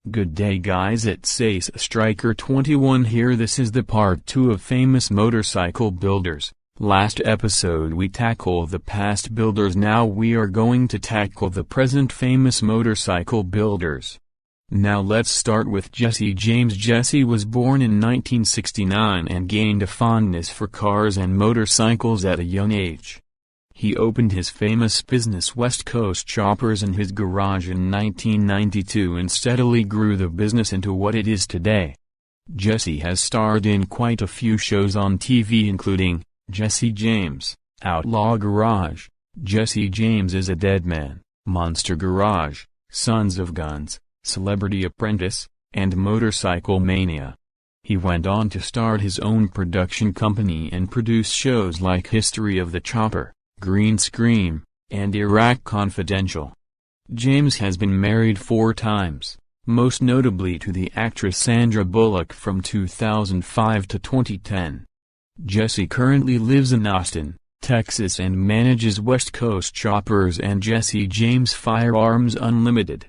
Good day guys, it's Ace Striker 21 here. This is the part 2 of famous motorcycle builders. Last episode we tackled the past builders, now we are going to tackle the present famous motorcycle builders. Now let's start with Jesse James. Jesse was born in 1969 and gained a fondness for cars and motorcycles at a young age. He opened his famous business West Coast Choppers in his garage in 1992 and steadily grew the business into what it is today. Jesse has starred in quite a few shows on TV including Jesse James, Outlaw Garage, Jesse James is a Dead Man, Monster Garage, Sons of Guns, Celebrity Apprentice, and Motorcycle Mania. He went on to start his own production company and produce shows like History of the Chopper, Green Scream, and Iraq Confidential. James has been married 4 times, most notably to the actress Sandra Bullock from 2005 to 2010. Jesse currently lives in Austin, Texas and manages West Coast Choppers and Jesse James Firearms Unlimited.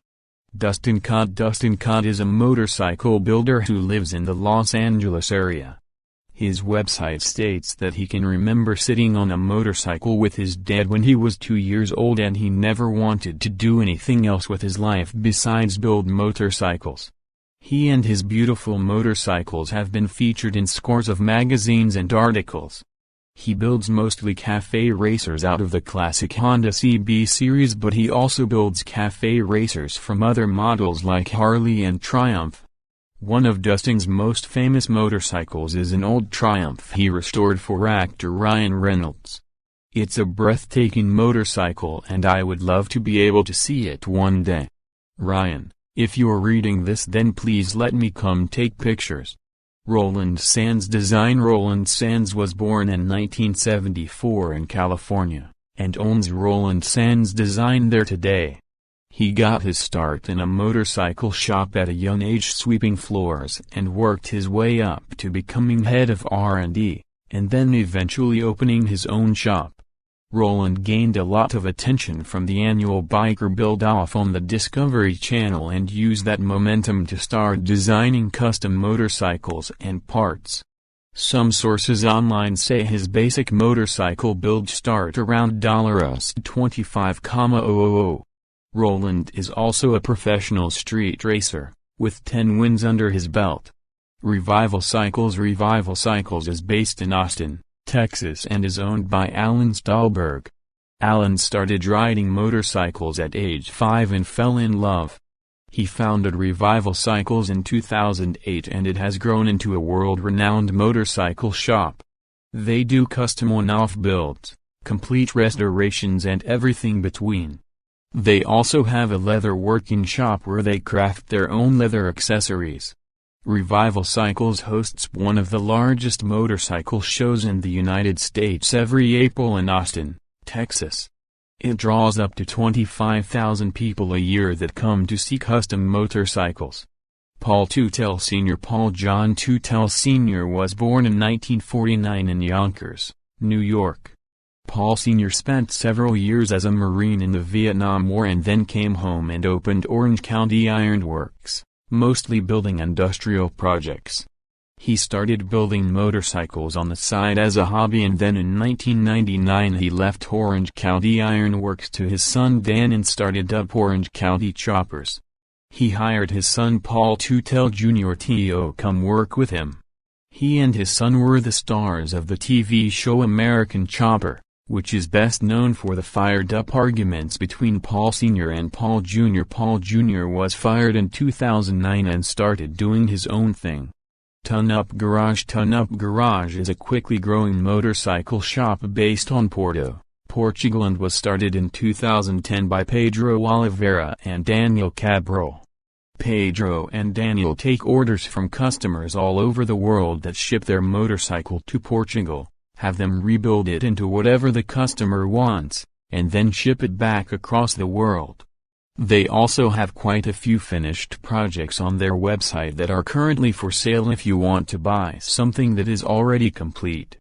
Dustin Kott. Dustin Kott is a motorcycle builder who lives in the Los Angeles area. His website states that he can remember sitting on a motorcycle with his dad when he was 2 years old and he never wanted to do anything else with his life besides build motorcycles. He and his beautiful motorcycles have been featured in scores of magazines and articles. He builds mostly cafe racers out of the classic Honda CB series, but he also builds cafe racers from other models like Harley and Triumph. One of Dustin's most famous motorcycles is an old Triumph he restored for actor Ryan Reynolds. It's a breathtaking motorcycle and I would love to be able to see it one day. Ryan, if you're reading this then please let me come take pictures. Roland Sands design. Roland Sands was born in 1974 in California, and owns Roland Sands Design there today. He got his start in a motorcycle shop at a young age, sweeping floors, and worked his way up to becoming head of R&D, and then eventually opening his own shop. Roland gained a lot of attention from the annual biker build-off on the Discovery Channel and used that momentum to start designing custom motorcycles and parts. Some sources online say his basic motorcycle builds start around US $25,000. Roland is also a professional street racer, with 10 wins under his belt. Revival Cycles. Revival Cycles is based in Austin, Texas and is owned by Alan Stahlberg. Alan started riding motorcycles at age 5 and fell in love. He founded Revival Cycles in 2008 and it has grown into a world-renowned motorcycle shop. They do custom on-off builds, complete restorations and everything between. They also have a leather working shop where they craft their own leather accessories. Revival Cycles hosts one of the largest motorcycle shows in the United States every April in Austin, Texas. It draws up to 25,000 people a year that come to see custom motorcycles. Paul Tutel Sr. Paul John Tutel Sr. was born in 1949 in Yonkers, New York. Paul Sr. spent several years as a Marine in the Vietnam War and then came home and opened Orange County Iron Works, mostly building industrial projects. He started building motorcycles on the side as a hobby and then in 1999 he left Orange County Iron Works to his son Dan and started up Orange County Choppers. He hired his son Paul Tutel Jr. to come work with him. He and his son were the stars of the TV show American Chopper, which is best known for the fired-up arguments between Paul Sr. and Paul Jr. Paul Jr. was fired in 2009 and started doing his own thing. Tonup Garage. Tonup Garage is a quickly growing motorcycle shop based on Porto, Portugal and was started in 2010 by Pedro Oliveira and Daniel Cabral. Pedro and Daniel take orders from customers all over the world that ship their motorcycle to Portugal, have them rebuild it into whatever the customer wants, and then ship it back across the world. They also have quite a few finished projects on their website that are currently for sale if you want to buy something that is already complete.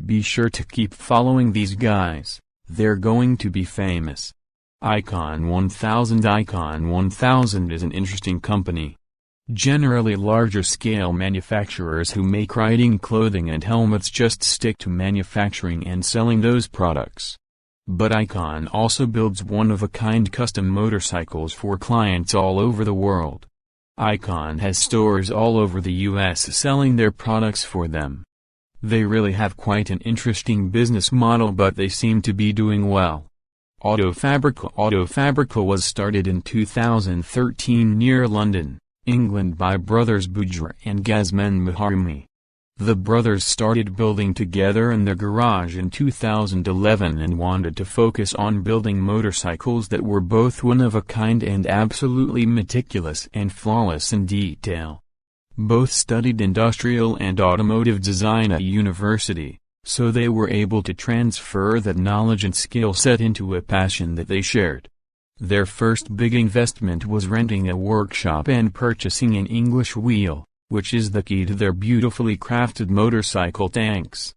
Be sure to keep following these guys, they're going to be famous. Icon 1000. Icon 1000 is an interesting company. Generally larger-scale manufacturers who make riding clothing and helmets just stick to manufacturing and selling those products. But Icon also builds one-of-a-kind custom motorcycles for clients all over the world. Icon has stores all over the US selling their products for them. They really have quite an interesting business model, but they seem to be doing well. Fabrica was started in 2013 near London, England by brothers Bujra and Gazmen Maharmi. The brothers started building together in their garage in 2011 and wanted to focus on building motorcycles that were both one-of-a-kind and absolutely meticulous and flawless in detail. Both studied industrial and automotive design at university, so they were able to transfer that knowledge and skill set into a passion that they shared. Their first big investment was renting a workshop and purchasing an English wheel, which is the key to their beautifully crafted motorcycle tanks.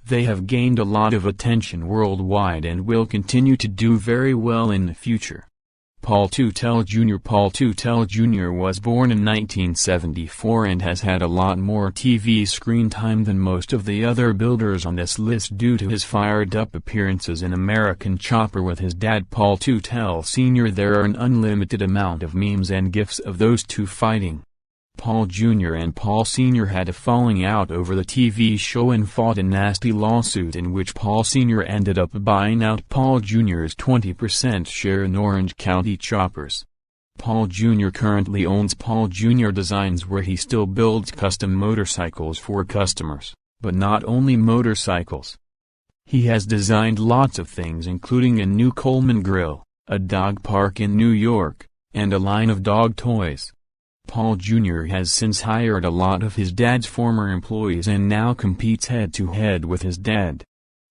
They have gained a lot of attention worldwide and will continue to do very well in the future. Paul Tutel Jr. Paul Tutel Jr. was born in 1974 and has had a lot more TV screen time than most of the other builders on this list due to his fired-up appearances in American Chopper with his dad Paul Tutel Sr. There are an unlimited amount of memes and gifs of those two fighting. Paul Jr. and Paul Sr. had a falling out over the TV show and fought a nasty lawsuit in which Paul Sr. ended up buying out Paul Jr.'s 20% share in Orange County Choppers. Paul Jr. currently owns Paul Jr. Designs, where he still builds custom motorcycles for customers, but not only motorcycles. He has designed lots of things, including a new Coleman grill, a dog park in New York, and a line of dog toys. Paul Jr. has since hired a lot of his dad's former employees and now competes head-to-head with his dad.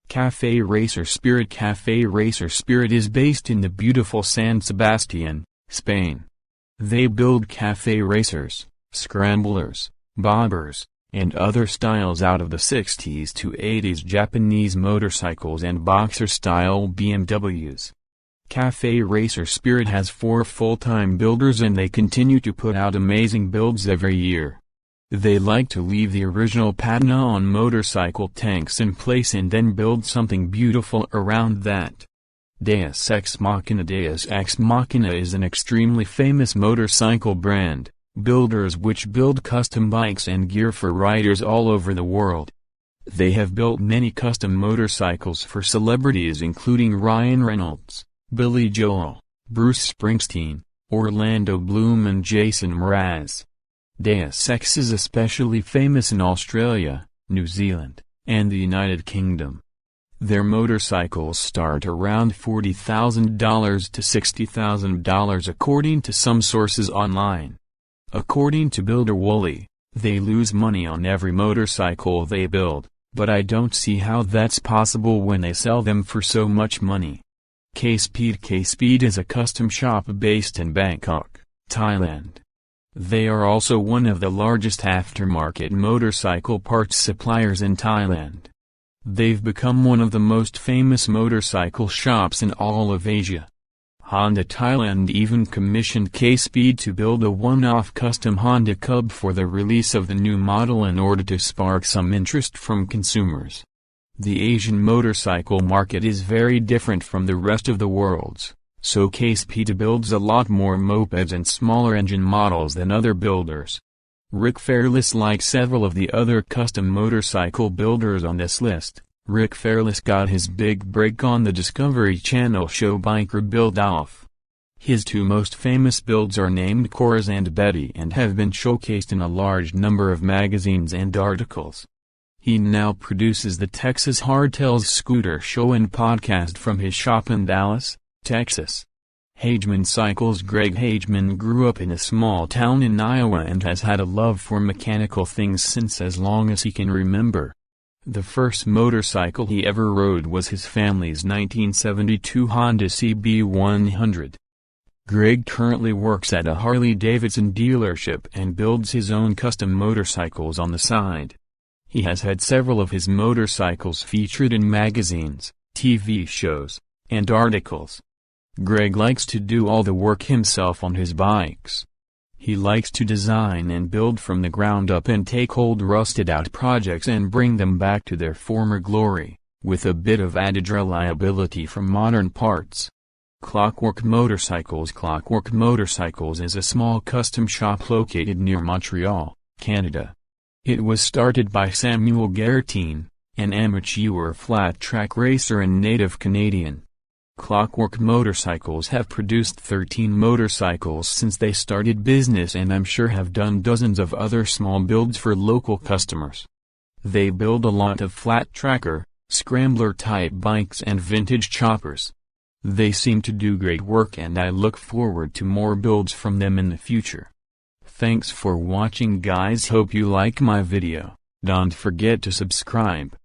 Cafe Racer Spirit Cafe Racer Spirit is based in the beautiful San Sebastian, Spain. They build cafe racers, scramblers, bobbers, and other styles out of the 60s to 80s Japanese motorcycles and boxer-style BMWs. Cafe Racer Spirit has 4 full-time builders and they continue to put out amazing builds every year. They like to leave the original patina on motorcycle tanks in place and then build something beautiful around that. Deus Ex Machina Deus Ex Machina is an extremely famous motorcycle brand, builders which build custom bikes and gear for riders all over the world. They have built many custom motorcycles for celebrities including Ryan Reynolds, Billy Joel, Bruce Springsteen, Orlando Bloom and Jason Mraz. Deus Ex is especially famous in Australia, New Zealand, and the United Kingdom. Their motorcycles start around $40,000 to $60,000 according to some sources online. According to builder Wooly, they lose money on every motorcycle they build, but I don't see how that's possible when they sell them for so much money. KSpeed is a custom shop based in Bangkok, Thailand. They are also one of the largest aftermarket motorcycle parts suppliers in Thailand. They've become one of the most famous motorcycle shops in all of Asia. Honda Thailand even commissioned KSpeed to build a one-off custom Honda Cub for the release of the new model in order to spark some interest from consumers. The Asian motorcycle market is very different from the rest of the world's, so KSpeed builds a lot more mopeds and smaller engine models than other builders. Rick Fairless, like several of the other custom motorcycle builders on this list, Rick Fairless got his big break on the Discovery Channel show Biker Build Off. His 2 most famous builds are named Coraz and Betty and have been showcased in a large number of magazines and articles. He now produces the Texas Hardtails Scooter Show and podcast from his shop in Dallas, Texas. Hageman Cycles Greg Hageman grew up in a small town in Iowa and has had a love for mechanical things since as long as he can remember. The first motorcycle he ever rode was his family's 1972 Honda CB100. Greg currently works at a Harley-Davidson dealership and builds his own custom motorcycles on the side. He has had several of his motorcycles featured in magazines, TV shows, and articles. Greg likes to do all the work himself on his bikes. He likes to design and build from the ground up and take old rusted-out projects and bring them back to their former glory, with a bit of added reliability from modern parts. Clockwork Motorcycles. Clockwork Motorcycles is a small custom shop located near Montreal, Canada. It was started by Samuel Garretine, an amateur flat-track racer and native Canadian. Clockwork Motorcycles have produced 13 motorcycles since they started business, and I'm sure have done dozens of other small builds for local customers. They build a lot of flat-tracker, scrambler-type bikes and vintage choppers. They seem to do great work, and I look forward to more builds from them in the future. Thanks for watching, guys. Hope you like my video. Don't forget to subscribe.